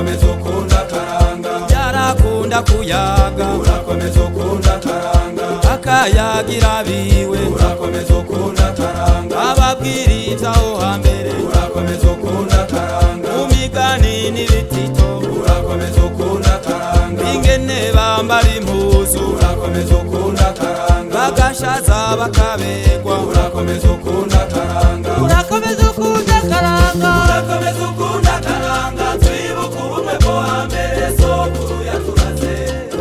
urakomeza ukunda karanga yarakunda kuyaga urakomeza ukunda karanga akayagira biwe urakomeza ukunda karanga ababwiriza aho hambere urakomeza ukunda karanga mu migani n'ibitito urakomeza ukunda karanga ingene bambara impuzu urakomeza ukunda karanga bagashaza bakabegwa urakomeza ukunda karanga urakomeza ukunda karanga urakomeza ukunda karanga twibuka ubumwe bwo hambere sokuru yaturaze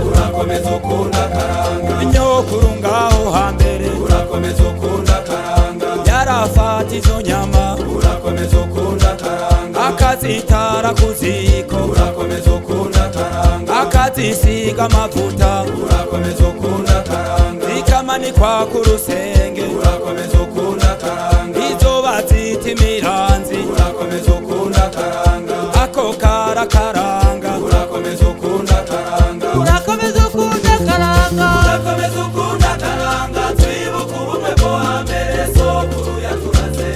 urakomeza ukunda karanga nyokuru ngaho hambere urakomeza ukunda karanga yarafata izo nyama urakomeza ukunda karanga akazitara ku ziko urakomeza ukunda karanga akazisiga amavuta urakomeza ukunda karanga zikamanikwa ku rusenge urakomeza ukunda karanga izo bazita imiranzi urakomeza ukunda karanga ako karakaranga urakomeza ukunda karanga urakomeza ukunda karanga urakomeza ukunda karanga twibuka ubumwe bwo hambere sokuru yaturaze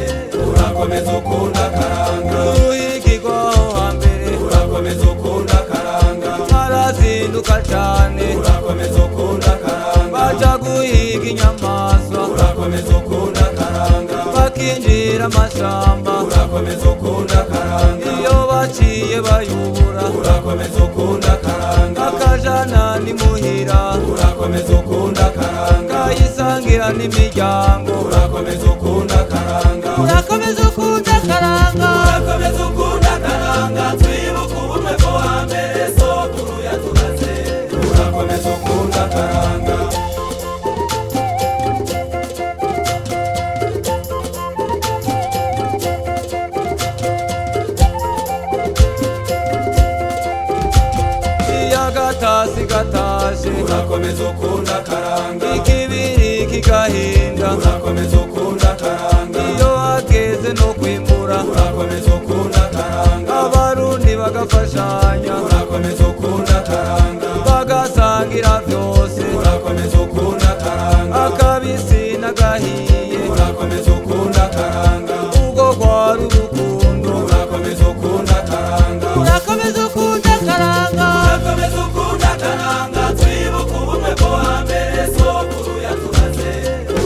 urakomeza ukunda karanga uruhigi rwaho hambere urakomeza ukunda karanga harazinduka cane urakomeza ukunda karanga baja guhiga inyamaswa urakomeza ukunda karanga bakinjira amashamba urakomeza ukunda karanga iyo baciye bayubura urakomeza ukunda karanga akajana n'imuhira urakomeza ukunda karanga kayisangira n'imiryango urakomeza ukunda karanga urakomeza ukunda karanga urakomeza ukunda karanga twibuka ubumwe bwo hambere sokuru yaturaze urakomeza ukunda karanga gatasi gatashe urakomeza ukunda karanga ikibiri kigahinda urakomeza ukunda karanga iyo hageze no kwimbura urakomeza ukunda karanga abarundi bagafashanya urakomeza ukunda karanga bagasangira vyose urakomeza ukunda karanga akabisi n'agahiye urakomeza ukunda karanga ubwo kwari urukundo urakomeza ukunda karanga urakomeza ukunda karanga urakomeza ukunda karanga twibuka ubumwe bwo hambere sokuru yaturaze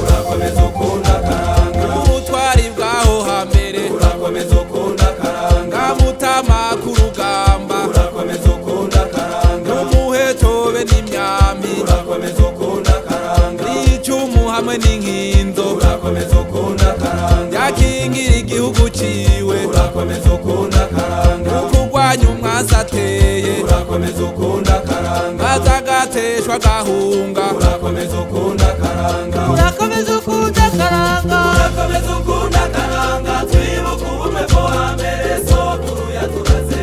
urakomeza ukunda karanga ubutwari bwaho hambere urakomeza ukunda karanga mutama ku rugamba urakomeza ukunda karanga umuhetobe n'imyami urakomeza ukunda karanga n'icumu hamwe n'inkinzo urakomeza ukunda karanga yakingira igihugu ciwe urakomeza ukunda karanga kurwanya umwasi ateye urakomeza ukunda karanga maze agateshwa agahunga urakomeza ukunda karanga urakomeza ukunda karanga urakomeza ukunda karanga twibuka ubumwe bwo hambere sokuru yaturaze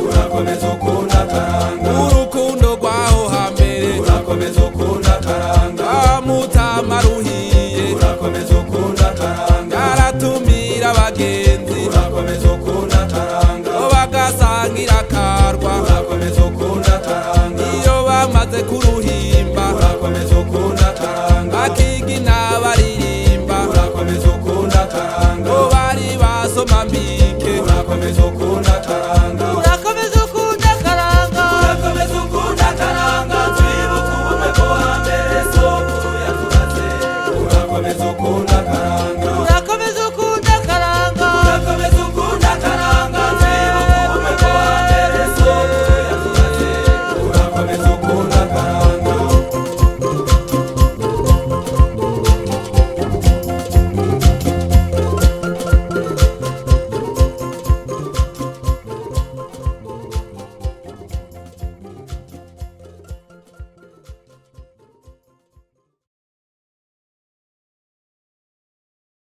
urakomeza ukunda karanga urukundo rwaho hambere urakomeza ukunda karanga mutama ruhiye urakomeza ukunda karanga yaratumira abagenzi urakomeza ukunda karanga bagasangira akarwa urakomeza ukunda karanga iyo bamaze kuruhimba urakomeza ukunda karanga bakigina baririmba urakomeza ukunda karanga bari basoma mbike urakomeza ukunda